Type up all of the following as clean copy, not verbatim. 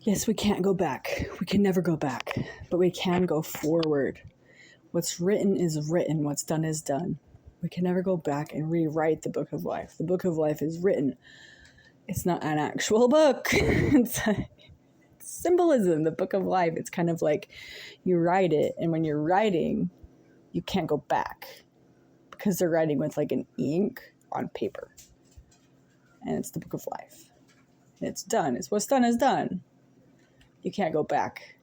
Yes, we can't go back. We can never go back, but we can go forward. What's written is written. What's done is done. We can never go back and rewrite the book of life. The book of life is written. It's not an actual book. It's symbolism, the book of life. It's kind of like you write it, and when you're writing, you can't go back because they're writing with like an ink on paper. And it's the book of life. And it's done. It's what's done is done. You can't go back.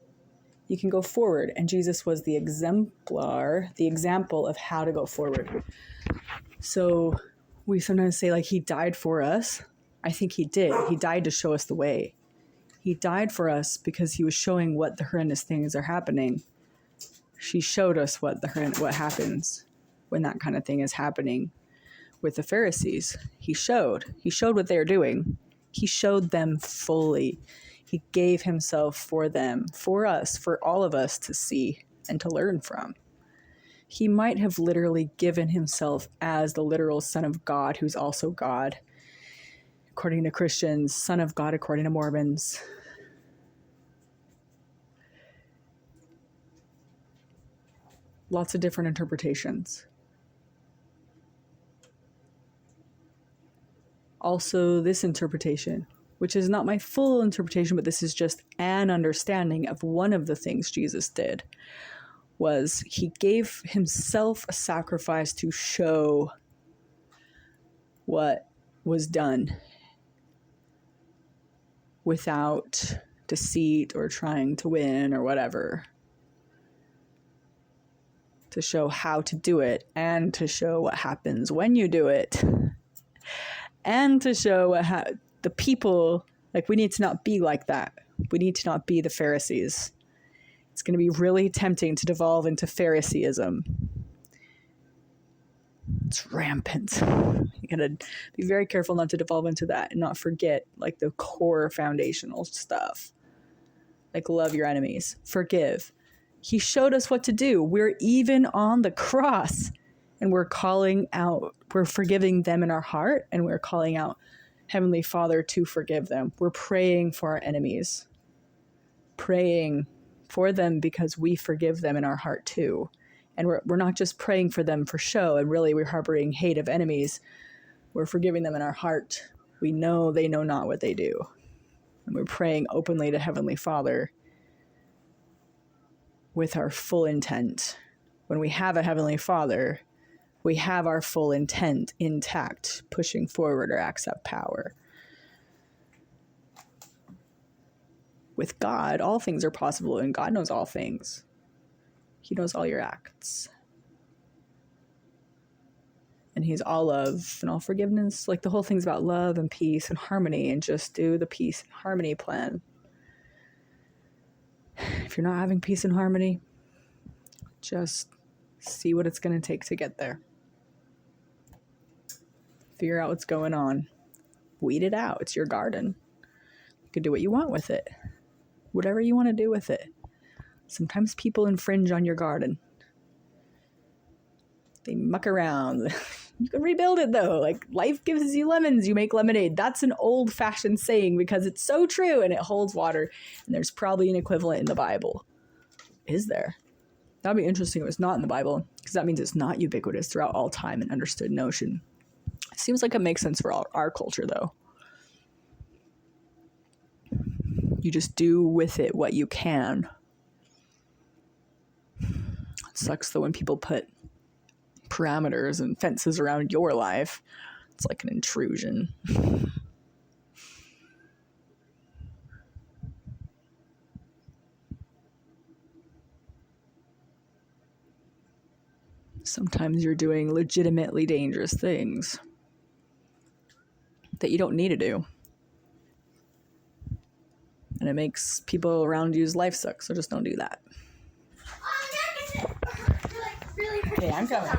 You can go forward. And Jesus was the example of how to go forward. So we sometimes say like he died for us. I think he did. He died to show us the way. He died for us because he was showing what the horrendous things are happening. She showed us what happens when that kind of thing is happening with the Pharisees. He showed what they were doing. He showed them fully. He gave himself for them, for us, for all of us to see and to learn from. He might have literally given himself as the literal Son of God, who's also God, according to Christians, Son of God, according to Mormons. Lots of different interpretations. Also, this interpretation, which is not my full interpretation, but this is just an understanding of one of the things Jesus did, was he gave himself a sacrifice to show what was done without deceit or trying to win or whatever. To show how to do it and to show what happens when you do it. And to show the people, like we need to not be like that. We need to not be the Pharisees. It's going to be really tempting to devolve into Phariseeism. It's rampant. You got to be very careful not to devolve into that and not forget like the core foundational stuff. Like love your enemies, forgive. He showed us what to do. We're even on the cross and we're calling out, we're forgiving them in our heart and we're calling out Heavenly Father to forgive them. We're praying for our enemies, praying for them because we forgive them in our heart too. And we're not just praying for them for show and really we're harboring hate of enemies. We're forgiving them in our heart. We know they know not what they do. And we're praying openly to Heavenly Father with our full intent. When we have a Heavenly Father, we have our full intent intact, pushing forward or accept power. With God, all things are possible, and God knows all things. He knows all your acts. And he's all love and all forgiveness. Like the whole thing's about love and peace and harmony, and just do the peace and harmony plan. If you're not having peace and harmony, just see what it's going to take to get there. Figure out what's going on. Weed it out. It's your garden. You can do what you want with it. Whatever you want to do with it. Sometimes people infringe on your garden. They muck around. You can rebuild it though. Like life gives you lemons, you make lemonade. That's an old-fashioned saying because it's so true and it holds water. And there's probably an equivalent in the Bible. Is there? That would be interesting if it's not in the Bible, because that means it's not ubiquitous throughout all time and understood notion. It seems like it makes sense for our culture though. You just do with it what you can. It sucks though when people put parameters and fences around your life. It's like an intrusion. Sometimes you're doing legitimately dangerous things that you don't need to do. And it makes people around you's life suck, so just don't do that. Okay, I'm coming.